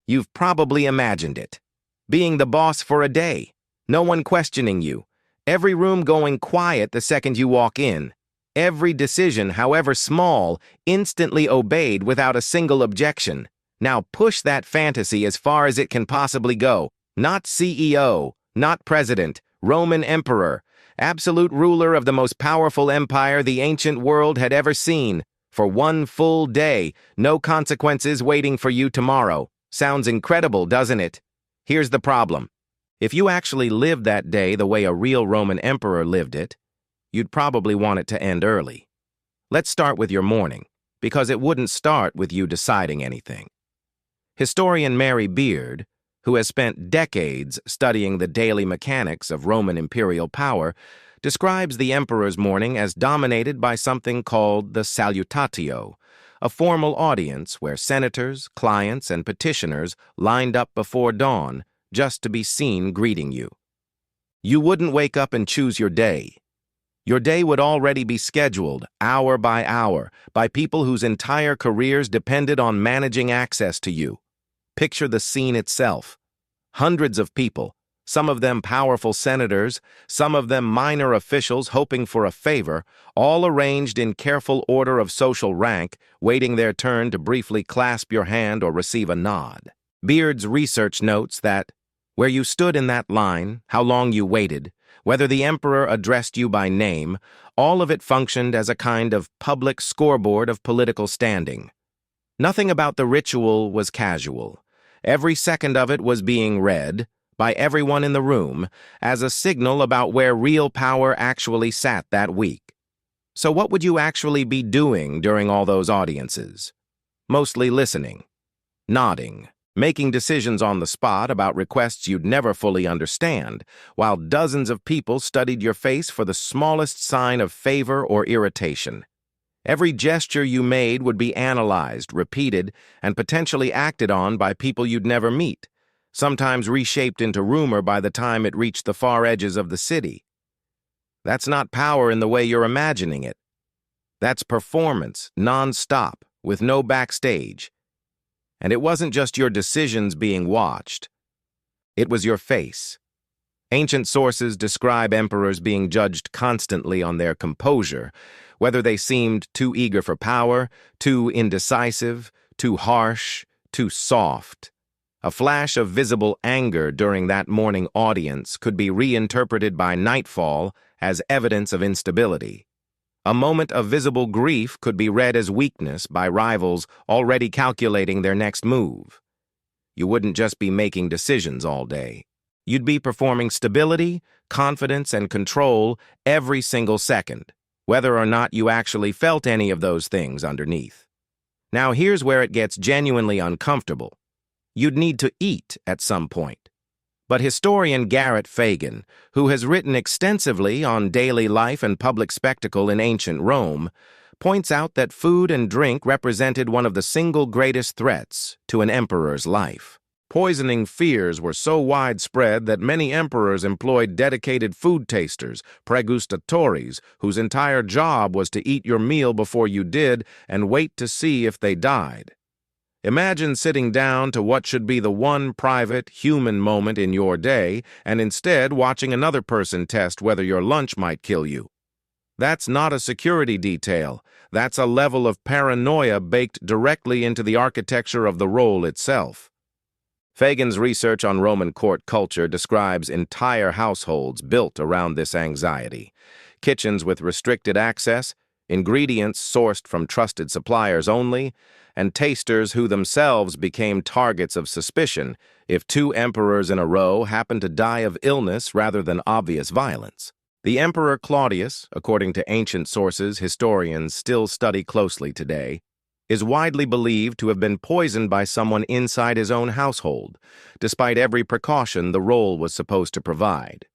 You've probably imagined it. Being the boss for a day, no one questioning you, every room going quiet the second you walk in, every decision, however small, instantly obeyed without a single objection. Now push that fantasy as far as it can possibly go. Not CEO, not president, Roman emperor, absolute ruler of the most powerful empire the ancient world had ever seen. For one full day, no consequences waiting for you tomorrow. Sounds incredible, doesn't it? Here's the problem. If you actually lived that day the way a real Roman emperor lived it, you'd probably want it to end early. Let's start with your morning, because it wouldn't start with you deciding anything. Historian Mary Beard, who has spent decades studying the daily mechanics of Roman imperial power, describes the emperor's morning as dominated by something called the salutatio, a formal audience where senators, clients, and petitioners lined up before dawn just to be seen greeting you. You wouldn't wake up and choose your day. Your day would already be scheduled, hour by hour, by people whose entire careers depended on managing access to you. Picture the scene itself. Hundreds of people, some of them powerful senators, some of them minor officials hoping for a favor, all arranged in careful order of social rank, waiting their turn to briefly clasp your hand or receive a nod. Beard's research notes that where you stood in that line, how long you waited, whether the emperor addressed you by name, all of it functioned as a kind of public scoreboard of political standing. Nothing about the ritual was casual. Every second of it was being read, by everyone in the room, as a signal about where real power actually sat that week. So what would you actually be doing during all those audiences? Mostly listening, nodding, making decisions on the spot about requests you'd never fully understand, while dozens of people studied your face for the smallest sign of favor or irritation. Every gesture you made would be analyzed, repeated, and potentially acted on by people you'd never meet, sometimes reshaped into rumor by the time it reached the far edges of the city. That's not power in the way you're imagining it. That's performance, non-stop, with no backstage. And it wasn't just your decisions being watched. It was your face. Ancient sources describe emperors being judged constantly on their composure, whether they seemed too eager for power, too indecisive, too harsh, too soft. A flash of visible anger during that morning audience could be reinterpreted by nightfall as evidence of instability. A moment of visible grief could be read as weakness by rivals already calculating their next move. You wouldn't just be making decisions all day. You'd be performing stability, confidence, and control every single second, whether or not you actually felt any of those things underneath. Now here's where it gets genuinely uncomfortable. You'd need to eat at some point. But historian Garrett Fagan, who has written extensively on daily life and public spectacle in ancient Rome, points out that food and drink represented one of the single greatest threats to an emperor's life. Poisoning fears were so widespread that many emperors employed dedicated food tasters, praegustatores, whose entire job was to eat your meal before you did and wait to see if they died. Imagine sitting down to what should be the one private, human moment in your day and instead watching another person test whether your lunch might kill you. That's not a security detail. That's a level of paranoia baked directly into the architecture of the role itself. Fagan's research on Roman court culture describes entire households built around this anxiety. Kitchens with restricted access, ingredients sourced from trusted suppliers only, and tasters who themselves became targets of suspicion if two emperors in a row happened to die of illness rather than obvious violence. The Emperor Claudius, according to ancient sources historians still study closely today, is widely believed to have been poisoned by someone inside his own household, despite every precaution the role was supposed to provide.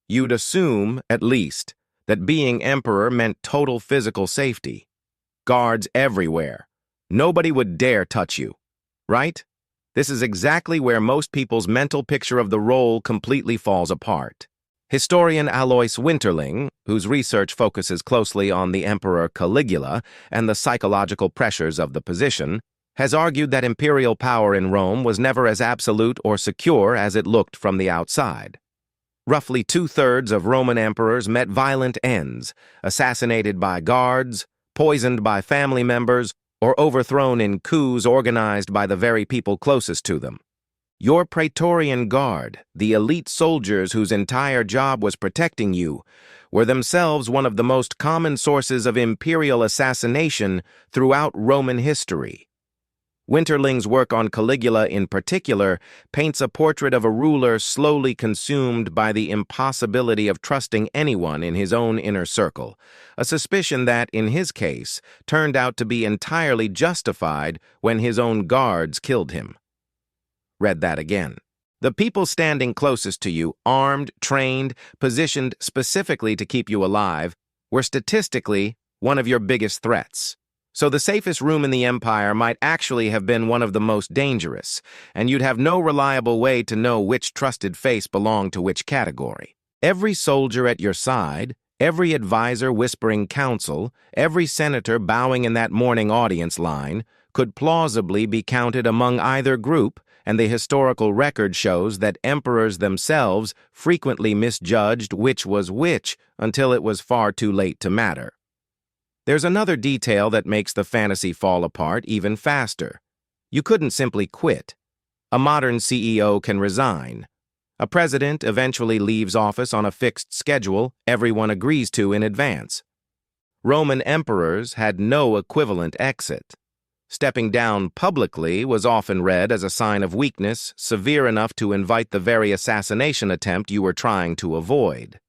You'd assume, at least, that being emperor meant total physical safety. Guards everywhere. Nobody would dare touch you, right? This is exactly where most people's mental picture of the role completely falls apart. Historian Alois Winterling, whose research focuses closely on the Emperor Caligula and the psychological pressures of the position, has argued that imperial power in Rome was never as absolute or secure as it looked from the outside. Roughly two-thirds of Roman emperors met violent ends, assassinated by guards, poisoned by family members, or overthrown in coups organized by the very people closest to them. Your Praetorian Guard, the elite soldiers whose entire job was protecting you, were themselves one of the most common sources of imperial assassination throughout Roman history. Winterling's work on Caligula in particular paints a portrait of a ruler slowly consumed by the impossibility of trusting anyone in his own inner circle, a suspicion that, in his case, turned out to be entirely justified when his own guards killed him. Read that again. The people standing closest to you, armed, trained, positioned specifically to keep you alive, were statistically one of your biggest threats. So the safest room in the empire might actually have been one of the most dangerous, and you'd have no reliable way to know which trusted face belonged to which category. Every soldier at your side, every advisor whispering counsel, every senator bowing in that morning audience line could plausibly be counted among either group, and the historical record shows that emperors themselves frequently misjudged which was which until it was far too late to matter. There's another detail that makes the fantasy fall apart even faster. You couldn't simply quit. A modern CEO can resign. A president eventually leaves office on a fixed schedule everyone agrees to in advance. Roman emperors had no equivalent exit. Stepping down publicly was often read as a sign of weakness severe enough to invite the very assassination attempt you were trying to avoid.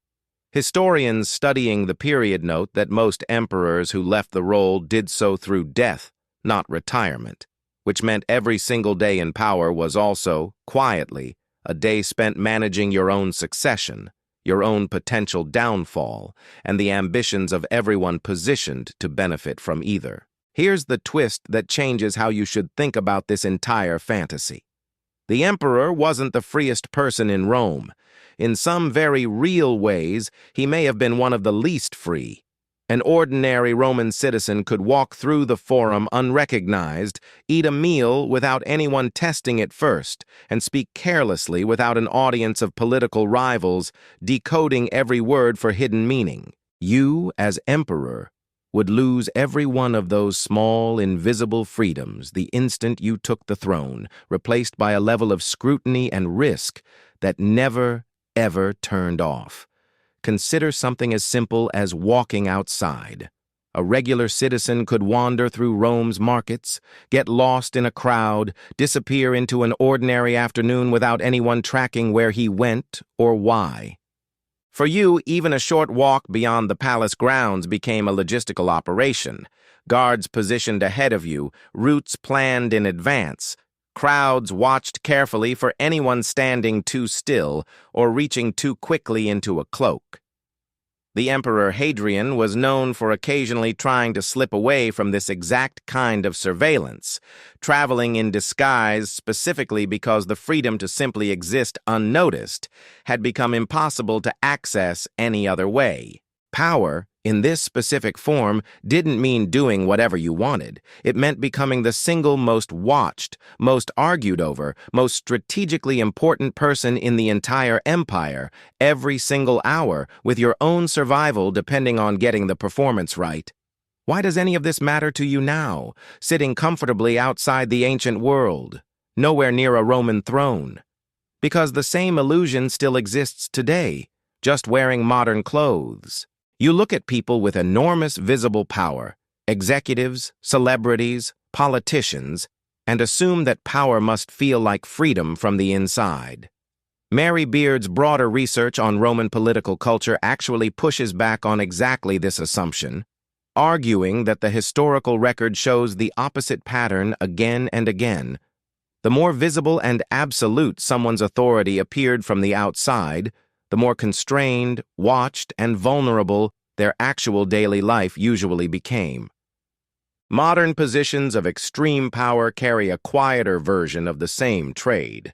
Historians studying the period note that most emperors who left the role did so through death, not retirement, which meant every single day in power was also, quietly, a day spent managing your own succession, your own potential downfall, and the ambitions of everyone positioned to benefit from either. Here's the twist that changes how you should think about this entire fantasy. The emperor wasn't the freest person in Rome. In some very real ways, he may have been one of the least free. An ordinary Roman citizen could walk through the forum unrecognized, eat a meal without anyone testing it first, and speak carelessly without an audience of political rivals decoding every word for hidden meaning. You, as emperor, would lose every one of those small, invisible freedoms the instant you took the throne, replaced by a level of scrutiny and risk that never, ever turned off. Consider something as simple as walking outside. A regular citizen could wander through Rome's markets, get lost in a crowd, disappear into an ordinary afternoon without anyone tracking where he went or why. For you, even a short walk beyond the palace grounds became a logistical operation. Guards positioned ahead of you, routes planned in advance. Crowds watched carefully for anyone standing too still or reaching too quickly into a cloak. The Emperor Hadrian was known for occasionally trying to slip away from this exact kind of surveillance, traveling in disguise specifically because the freedom to simply exist unnoticed had become impossible to access any other way. Power, in this specific form, didn't mean doing whatever you wanted. It meant becoming the single most watched, most argued over, most strategically important person in the entire empire, every single hour, with your own survival depending on getting the performance right. Why does any of this matter to you now, sitting comfortably outside the ancient world, nowhere near a Roman throne? Because the same illusion still exists today, just wearing modern clothes. You look at people with enormous visible power, executives, celebrities, politicians, and assume that power must feel like freedom from the inside. Mary Beard's broader research on Roman political culture actually pushes back on exactly this assumption, arguing that the historical record shows the opposite pattern again and again. The more visible and absolute someone's authority appeared from the outside, the more constrained, watched, and vulnerable their actual daily life usually became. Modern positions of extreme power carry a quieter version of the same trade.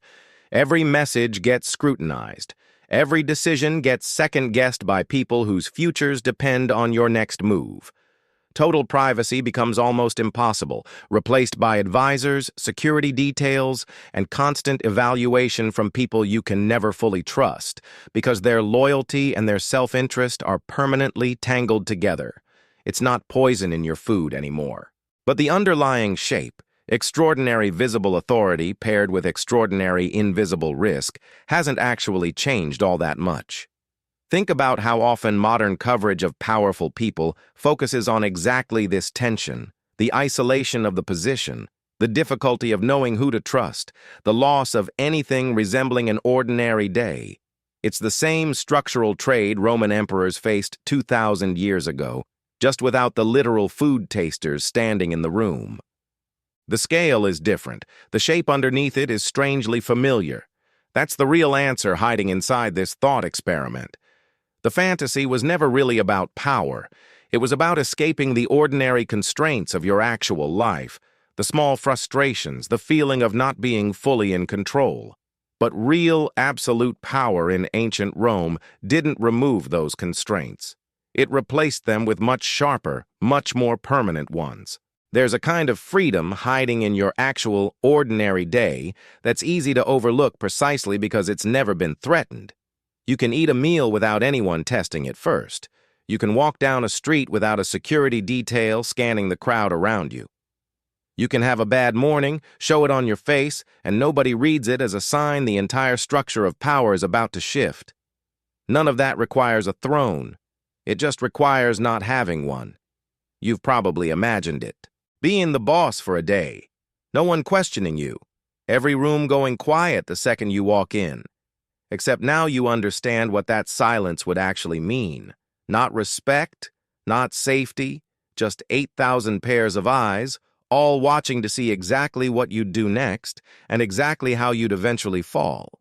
Every message gets scrutinized. Every decision gets second-guessed by people whose futures depend on your next move. Total privacy becomes almost impossible, replaced by advisors, security details, and constant evaluation from people you can never fully trust, because their loyalty and their self-interest are permanently tangled together. It's not poison in your food anymore. But the underlying shape, extraordinary visible authority paired with extraordinary invisible risk, hasn't actually changed all that much. Think about how often modern coverage of powerful people focuses on exactly this tension, the isolation of the position, the difficulty of knowing who to trust, the loss of anything resembling an ordinary day. It's the same structural trade Roman emperors faced 2,000 years ago, just without the literal food tasters standing in the room. The scale is different. The shape underneath it is strangely familiar. That's the real answer hiding inside this thought experiment. The fantasy was never really about power. It was about escaping the ordinary constraints of your actual life, the small frustrations, the feeling of not being fully in control. But real, absolute power in ancient Rome didn't remove those constraints. It replaced them with much sharper, much more permanent ones. There's a kind of freedom hiding in your actual, ordinary day that's easy to overlook precisely because it's never been threatened. You can eat a meal without anyone testing it first. You can walk down a street without a security detail scanning the crowd around you. You can have a bad morning, show it on your face, and nobody reads it as a sign the entire structure of power is about to shift. None of that requires a throne. It just requires not having one. You've probably imagined it. Being the boss for a day. No one questioning you. Every room going quiet the second you walk in. Except now you understand what that silence would actually mean. Not respect, not safety, just 8,000 pairs of eyes, all watching to see exactly what you'd do next and exactly how you'd eventually fall.